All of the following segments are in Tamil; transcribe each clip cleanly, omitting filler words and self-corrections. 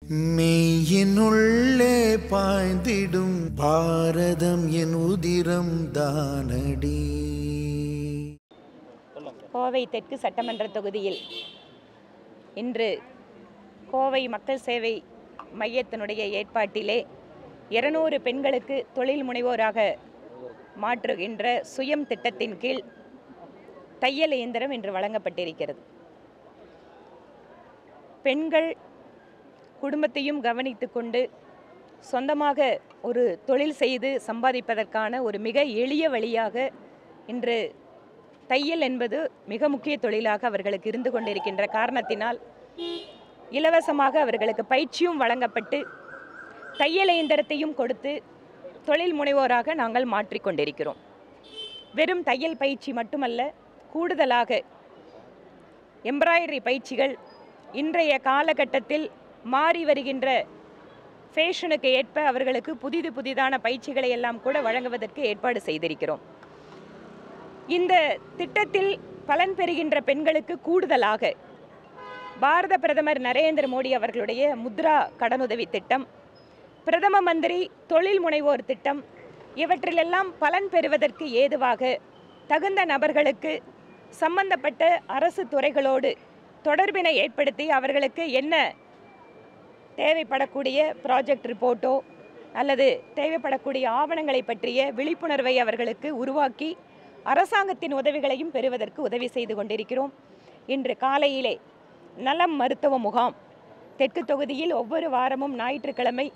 மெய்யினுள்ளே பாய்ந்திடும் பாரதம் என் உதிரம் தானடி. கோவை தெற்கு சட்டமன்ற தொகுதியில் இன்று கோவை மக்கள் சேவை மையத்தினுடைய ஏற்பாட்டிலே 200 பெண்களுக்கு தொழில் முனைவோராக மாற்றுகின்ற சுயம் திட்டத்தின் கீழ் தையல் இயந்திரம் இன்று வழங்கப்பட்டிருக்கிறது. பெண்கள் குடும்பத்தையும் கவனித்து கொண்டு சொந்தமாக ஒரு தொழில் செய்து சம்பாதிப்பதற்கான ஒரு மிக எளிய வழியாக இன்று தையல் என்பது மிக முக்கிய தொழிலாக அவர்களுக்கு இருந்து கொண்டிருக்கின்ற காரணத்தினால் இலவசமாக அவர்களுக்கு பயிற்சியும் வழங்கப்பட்டு தையல் இயந்திரத்தையும் கொடுத்து தொழில் முனைவோராக நாங்கள் மாற்றிக்கொண்டிருக்கிறோம். வெறும் தையல் பயிற்சி மட்டுமல்ல, கூடுதலாக எம்ப்ராய்டரி பயிற்சிகள் இன்றைய காலகட்டத்தில் மாறி வருகின்ற ஃபேஷனுக்கு ஏற்ப அவர்களுக்கு புதிதான பயிற்சிகளை எல்லாம் கூட வழங்குவதற்கு ஏற்பாடு செய்திருக்கிறோம். இந்த திட்டத்தில் பலன் பெறுகின்ற பெண்களுக்கு கூடுதலாக பாரத பிரதமர் நரேந்திர மோடி அவர்களுடைய முத்ரா கடனுதவி திட்டம், பிரதம மந்திரி தொழில் முனைவோர் திட்டம், இவற்றிலெல்லாம் பலன் பெறுவதற்கு ஏதுவாக தகுந்த நபர்களுக்கு சம்பந்தப்பட்ட அரசு துறைகளோடு தொடர்பினை ஏற்படுத்தி அவர்களுக்கு என்ன தேவைப்படக்கூடிய ப்ராஜெக்ட் ரிப்போர்ட்டோ அல்லது தேவைப்படக்கூடிய ஆவணங்களை பற்றிய விழிப்புணர்வை அவர்களுக்கு உருவாக்கி அரசாங்கத்தின் உதவிகளையும் பெறுவதற்கு உதவி செய்து கொண்டிருக்கிறோம். இன்று காலையிலே நலம் மருத்துவ முகாம் தெற்கு தொகுதியில் ஒவ்வொரு வாரமும் ஞாயிற்றுக்கிழமை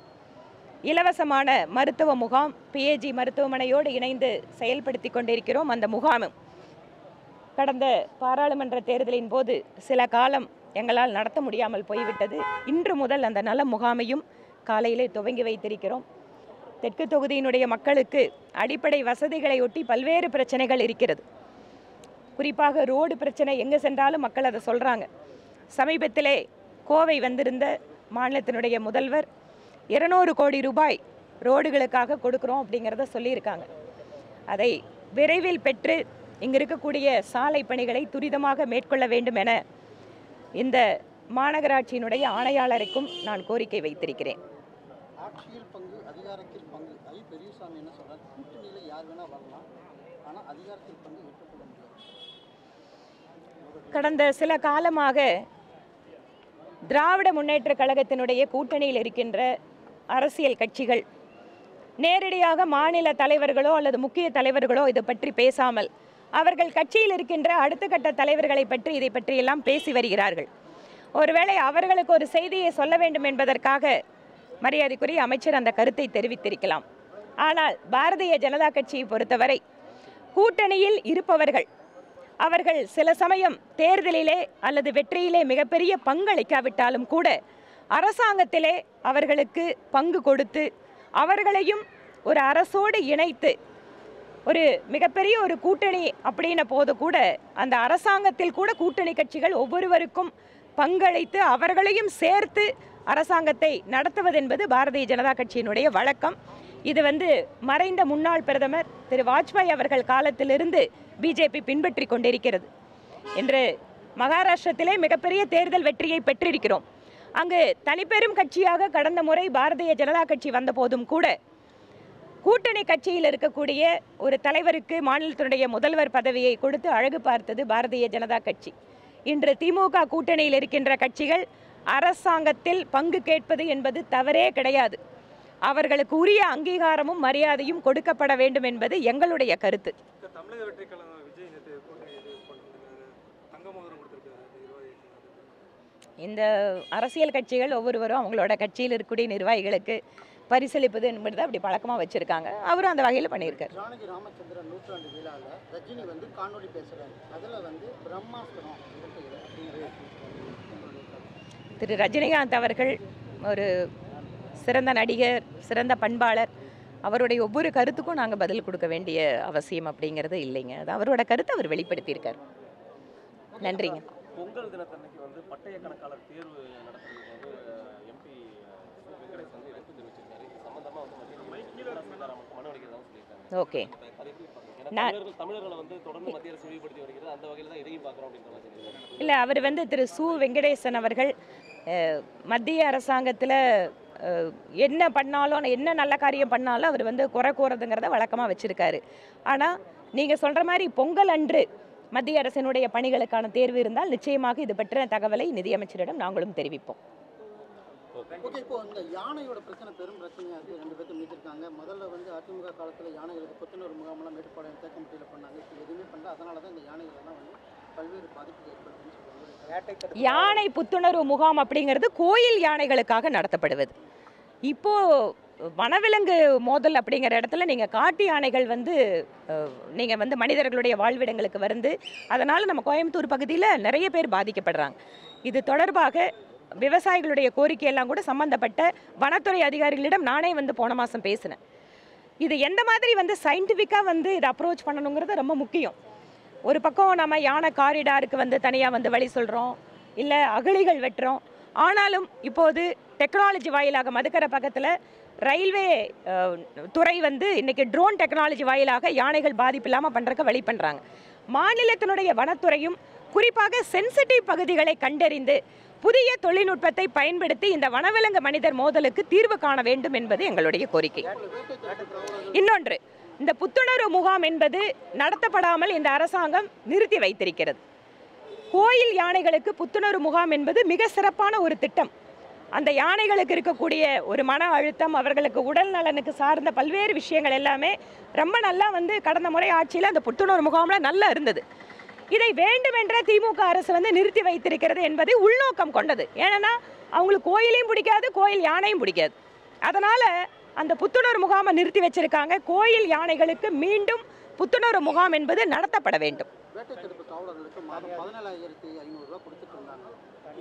இலவசமான மருத்துவ முகாம் PAG மருத்துவமனையோடு இணைந்து செயல்படுத்தி கொண்டிருக்கிறோம். அந்த முகாமும் கடந்த பாராளுமன்ற தேர்தலின் போது சில காலம் எங்களால் நடத்த முடியாமல் போய்விட்டது. இன்று முதல் அந்த நல முகாமையும் காலையிலே துவங்கி வைத்திருக்கிறோம். தெற்கு தொகுதியினுடைய மக்களுக்கு அடிப்படை வசதிகளை ஒட்டி பல்வேறு பிரச்சனைகள் இருக்கிறது. குறிப்பாக ரோடு பிரச்சனை எங்கே சென்றாலும் மக்கள் அதை சொல்கிறாங்க. சமீபத்திலே கோவை வந்திருந்த மாநிலத்தினுடைய முதல்வர் 200 கோடி ரூபாய் ரோடுகளுக்காக கொடுக்குறோம் அப்படிங்கிறத சொல்லியிருக்காங்க. அதை விரைவில் பெற்று இங்கு இருக்கக்கூடிய சாலை பணிகளை துரிதமாக மேற்கொள்ள வேண்டும் என இந்த மாநகராட்சியினுடைய ஆணையாளருக்கும் நான் கோரிக்கை வைத்திருக்கிறேன். ஆட்சியில் பங்கு, அதிகாரத்தில் பங்கு. பெரியசாமி என்ன சொல்றார்? கூட்டணியில யார் வேணா வரலாம், ஆனால் அதிகாரத்தில் பங்கு ஏற்றுக்கொள்ள முடியாது. கடந்த சில காலமாக திராவிட முன்னேற்ற கழகத்தினுடைய கூட்டணியில் இருக்கின்ற அரசியல் கட்சிகள் நேரடியாக மாநில தலைவர்களோ அல்லது முக்கிய தலைவர்களோ இதை பற்றி பேசாமல் அவர்கள் கட்சியில் இருக்கின்ற அடுத்த கட்ட தலைவர்களை பற்றி இதை பற்றியெல்லாம் பேசி வருகிறார்கள். ஒருவேளை அவர்களுக்கு ஒரு செய்தியை சொல்ல வேண்டும் என்பதற்காக மரியாதைக்குரிய அமைச்சர் அந்த கருத்தை தெரிவித்திருக்கலாம். ஆனால் பாரதிய ஜனதா கட்சியை பொறுத்தவரை கூட்டணியில் இருப்பவர்கள் அவர்கள் சில சமயம் தேர்தலிலே அல்லது வெற்றியிலே மிகப்பெரிய பங்களிக்காவிட்டாலும் கூட அரசாங்கத்திலே அவர்களுக்கு பங்கு கொடுத்து அவர்களையும் ஒரு அரசோடு இணைத்து ஒரு மிகப்பெரிய ஒரு கூட்டணி அப்படின்ன போது கூட அந்த அரசாங்கத்தில் கூட கூட்டணி கட்சிகள் ஒவ்வொருவருக்கும் பங்களித்து அவர்களையும் சேர்த்து அரசாங்கத்தை நடத்துவதென்பது பாரதிய ஜனதா கட்சியினுடைய வழக்கம். இது மறைந்த முன்னாள் பிரதமர் திரு வாஜ்பாய் அவர்கள் காலத்திலிருந்து பிஜேபி பின்பற்றி கொண்டிருக்கிறது. இன்று மகாராஷ்டிரத்திலே மிகப்பெரிய தேர்தல் வெற்றியை பெற்றிருக்கிறோம். அங்கு தனிப்பெரும் கட்சியாக கடந்த முறை பாரதிய ஜனதா கட்சி வந்த போதும் கூட கூட்டணி கட்சியில் இருக்கக்கூடிய ஒரு தலைவருக்கு மாநிலத்தினுடைய முதல்வர் பதவியை கொடுத்து அழகு பார்த்தது பாரதிய ஜனதா கட்சி. இன்று திமுக கூட்டணியில் இருக்கின்ற கட்சிகள் அரசாங்கத்தில் பங்கு கேட்பது என்பது தவறே கிடையாது. அவர்களுக்கு உரிய அங்கீகாரமும் மரியாதையும் கொடுக்கப்பட வேண்டும் என்பது எங்களுடைய கருத்து. இந்த அரசியல் கட்சிகள் ஒவ்வொருவரும் அவங்களோட கட்சியில் இருக்கக்கூடிய நிர்வாகிகளுக்கு பரிசளிப்பது என்பது அப்படி பழக்கமாக வச்சுருக்காங்க. அவரும் அந்த வகையில் பண்ணியிருக்காரு. ஜானகி ராமச்சந்திரன் 100ஆண்டு விழாவில் ரஜினி காணொலி பேசுகிறார். அதில் பிரம்மாஸ்திரம் திரு ரஜினிகாந்த் அவர்கள் ஒரு சிறந்த நடிகர், சிறந்த பண்பாளர். அவருடைய ஒவ்வொரு கருத்துக்கும் நாங்கள் பதில் கொடுக்க வேண்டிய அவசியம் அப்படிங்கிறது இல்லைங்க. அது அவரோட கருத்தை அவர் வெளிப்படுத்தியிருக்கார். நன்றிங்க. பொங்கல் தினத்தன்னைக்கு பட்டய கணக்காளர் தேர்வு நடத்துறது எம்பி வெங்கடேசன் எதிர்ப்பு தெரிவிச்சிருக்காரு. இது சம்பந்தமா மனு அளிக்கிறதா சொல்லியிருக்காங்க. ஓகே, தமிழர்களை தொடர்ந்து மத்திய அரசு விரிவுபடுத்தி வருகிறது. அந்த வகையில் தான் இதையும் பார்க்குறோம் அப்படின்ற மாதிரி. இல்லை, அவர் திரு சு வெங்கடேசன் அவர்கள் மத்திய அரசாங்கத்தில் என்ன பண்ணாலும் என்ன நல்ல காரியம் பண்ணாலும் அவர் வந்து குறை கூறதுங்கிறத வழக்கமாக வச்சுருக்காரு. ஆனால் நீங்கள் சொல்கிற மாதிரி பொங்கல் அன்று மத்திய அரசினுடைய பணிகளுக்கான தேர்வு இருந்தால் நிச்சயமாக இது பற்றின தகவலை நிதியமைச்சரிடம் நாங்களும் தெரிவிப்போம். ஓகே, இப்போ இந்த யானையோட பிரச்சனை பெரும் பிரச்சனையாக இருக்குது. 2 பேர்த்து மீட்டிருக்காங்க. முதல்ல வந்து அதிமுக காலத்தில் யானைகளுக்கு புத்துணர்வு முகாமெல்லாம் மேட்டுப்பாளையம் தேக்கம்பட்டியில் பண்ணாங்க. இப்போ எதுவுமே பண்ணல. அதனால தான் இந்த யானைகளெல்லாம் வந்து பல்வேறு பாதிப்புகள் ஏற்படுதுன்னு சொல்லுவாங்க. யானை புத்துணர்வு முகாம் அப்படிங்கிறது கோயில் யானைகளுக்காக நடத்தப்படுவது. இப்போது வனவிலங்கு மோதல் அப்படிங்கிற இடத்துல நீங்கள் காட்டு யானைகள் வந்து நீங்கள் வந்து மனிதர்களுடைய வாழ்விடங்களுக்கு வந்து அதனால் நம்ம கோயம்புத்தூர் பகுதியில் நிறைய பேர் பாதிக்கப்படுறாங்க. இது தொடர்பாக விவசாயிகளுடைய கோரிக்கையெல்லாம் கூட சம்மந்தப்பட்ட வனத்துறை அதிகாரிகளிடம் நானே வந்து போன மாதம் பேசினேன். இது எந்த மாதிரி வந்து சயின்டிஃபிக்காக வந்து இதை அப்ரோச் பண்ணணுங்கிறது ரொம்ப முக்கியம். ஒரு பக்கம் நம்ம யானை காரிடாருக்கு வந்து தனியாக வந்து வழி சொல்கிறோம், இல்லை அகழிகள் வெட்டுறோம். ஆனாலும் இப்போது டெக்னாலஜி வாயிலாக மதுக்கரை பக்கத்தில் ரயில்வே துறை வந்து இன்றைக்கி ட்ரோன் டெக்னாலஜி வாயிலாக யானைகள் பாதிப்பு இல்லாமல் பண்ணுறதுக்கு வழி பண்ணுறாங்க. மாநிலத்தினுடைய வனத்துறையும் குறிப்பாக சென்சிட்டிவ் பகுதிகளை கண்டறிந்து புதிய தொழில்நுட்பத்தை பயன்படுத்தி இந்த வனவிலங்கு மனிதர் மோதலுக்கு தீர்வு காண வேண்டும் என்பது எங்களுடைய கோரிக்கை. இன்னொன்று, இந்த புத்துணர்வு முகாம் என்பது நடத்தப்படாமல் இந்த அரசாங்கம் நிறுத்தி வைத்திருக்கிறது. கோயில் யானைகளுக்கு புத்துணர்வு முகாம் என்பது மிக சிறப்பான ஒரு திட்டம். அந்த யானைகளுக்கு இருக்கக்கூடிய ஒரு மன அழுத்தம், அவர்களுக்கு உடல் நலனுக்கு சார்ந்த பல்வேறு விஷயங்கள் எல்லாமே ரொம்ப நல்லா வந்து கடந்த முறை ஆட்சியில் அந்த புத்துணர்வு முகாமில் நல்லா இருந்தது. இதை வேண்டுமென்ற திமுக அரசு வந்து நிறுத்தி வைத்திருக்கிறது என்பதை உள்நோக்கம் கொண்டது. ஏன்னா அவங்களுக்கு கோயிலையும் பிடிக்காது, கோயில் யானையும் பிடிக்காது. அதனால் அந்த புத்துணர்வு முகாமை நிறுத்தி வச்சிருக்காங்க. கோயில் யானைகளுக்கு மீண்டும் புத்துணர்வு முகாம் என்பது நடத்தப்பட வேண்டும். வேட்டை தடுப்பு காவலர்களுக்கு மாதம் 17,500 ரூபா கொடுத்துட்டு இருந்தாங்க.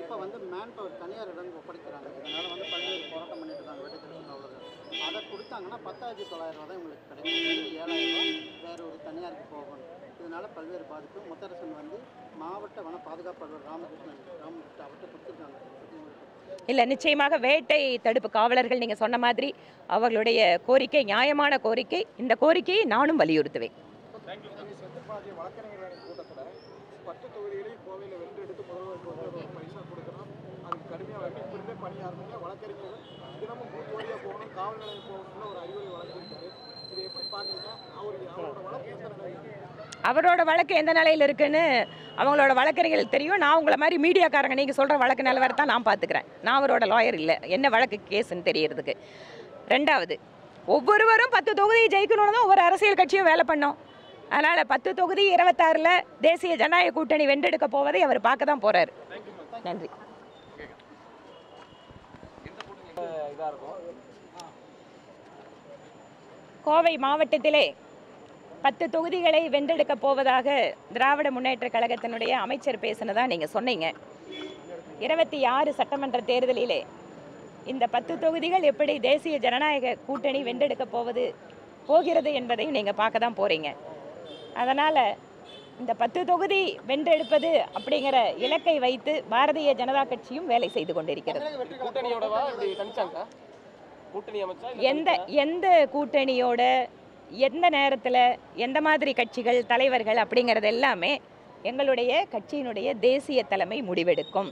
இப்போ வந்து மேன் பவர் தனியாரிடம் ஒப்படைக்கிறாங்க. இதனால் வந்து பல்வேறு போராட்டம் பண்ணிட்டு இருக்காங்க வேட்டை தடுப்பு காவலர்கள். அதை கொடுத்தாங்கன்னா 10,900 ரூபா தான் உங்களுக்கு கிடைக்கும். 7,000 ரூபா வேறு ஒரு தனியாருக்கு போகணும். இதனால் பல்வேறு பாதிப்பு. முத்தரசன் வந்து மாவட்ட வன பாதுகாப்பு அலுவலர் ராமகிருஷ்ணன் அவர்கிட்ட கொடுத்துருக்காங்க. இல்லை, நிச்சயமாக வேட்டை தடுப்பு காவலர்கள் நீங்கள் சொன்ன மாதிரி அவர்களுடைய கோரிக்கை நியாயமான கோரிக்கை. இந்த கோரிக்கையை நானும் வலியுறுத்துவேன். வழக்கறிஞர் கூட்டத்தில் 10 தொகுதிகளையும் கோவையில் வென்றெடுத்து முதல்வருக்கு பைசா கொடுக்கணும், அதுக்கு கடுமையாக வகிப்பிருந்தே பணியாற்றுங்க, வழக்கறிஞர்கள் தினமும் பூத்து வழியாக போகணும், காவல் நிலையம் போகணும்னு ஒரு அறிவுரை வழங்கியிருக்காரு. இதை எப்படி பார்க்குறீங்க? அவரோட வழக்கு எந்த நிலையில்? அவரோட வழக்கு எந்த நிலையில் இருக்குன்னு அவங்களோட வழக்கறிஞர்கள் தெரியும். நான் உங்களை மாதிரி மீடியாக்காரங்க நீங்கள் சொல்கிற வழக்கு நிலவரத்தை நான் பார்த்துக்கிறேன். நான் அவரோட லாயர் இல்லை, என்ன வழக்கு கேஸுன்னு தெரியறதுக்கு. ரெண்டாவது, ஒவ்வொருவரும் 10 தொகுதியை ஜெயிக்கணும்னு தான் ஒவ்வொரு அரசியல் கட்சியும் வேலை பண்ணோம். அதனால் 10 தொகுதி 26ல் தேசிய ஜனநாயக கூட்டணி வென்றெடுக்க போவதை அவர் பார்க்க தான் போகிறார். நன்றி. கோவை மாவட்டத்திலே 10 தொகுதிகளை வென்றெடுக்க போவதாக திராவிட முன்னேற்ற கழகத்தினுடைய அமைச்சர் பேசினதா நீங்கள் சொன்னீங்க. 26 சட்டமன்ற தேர்தலிலே இந்த 10 தொகுதிகள் எப்படி தேசிய ஜனநாயக கூட்டணி வென்றெடுக்க போகிறது என்பதையும் நீங்கள் பார்க்க தான் போகிறீங்க. அதனால் இந்த 10 தொகுதி வென்றெடுப்பது அப்படிங்கிற இலக்கை வைத்து பாரதிய ஜனதா கட்சியும் வேலை செய்து கொண்டிருக்கிறது. எந்த கூட்டணியோட எந்த நேரத்தில் எந்த மாதிரி கட்சிகள் தலைவர்கள் அப்படிங்கிறது எல்லாமே எங்களுடைய கட்சியினுடைய தேசிய தலைமை முடிவெடுக்கும்.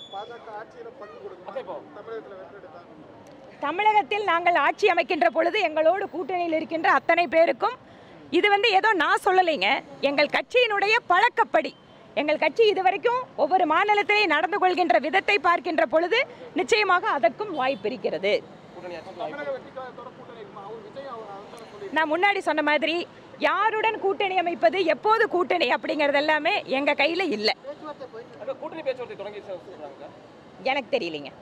தமிழகத்தில் நாங்கள் ஆட்சி அமைக்கின்ற பொழுது எங்களோடு கூட்டணியில் இருக்கின்ற அத்தனை பேருக்கும் இது வந்து ஏதோ நான் சொல்லலைங்க, எங்கள் கட்சியினுடைய பழக்கப்படி. எங்கள் கட்சி இதுவரைக்கும் ஒவ்வொரு மாநிலத்திலேயும் நடந்து கொள்கின்ற விதத்தை பார்க்கின்ற பொழுது நிச்சயமாக அதற்கும் வாய்ப்பு இருக்கிறது. நான் முன்னாடி சொன்ன மாதிரி யாருடன் கூட்டணி அமைப்பது, எப்போது கூட்டணி அப்படிங்கிறது எல்லாமே எங்கள் கையில் இல்லை. எனக்கு தெரியலைங்க.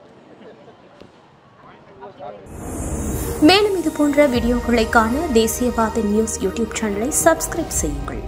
மேலும் இது போன்ற வீடியோக்களை காண தேசியவாத நியூஸ் யூடியூப் சேனலை சப்ஸ்கிரைப் செய்யுங்கள்.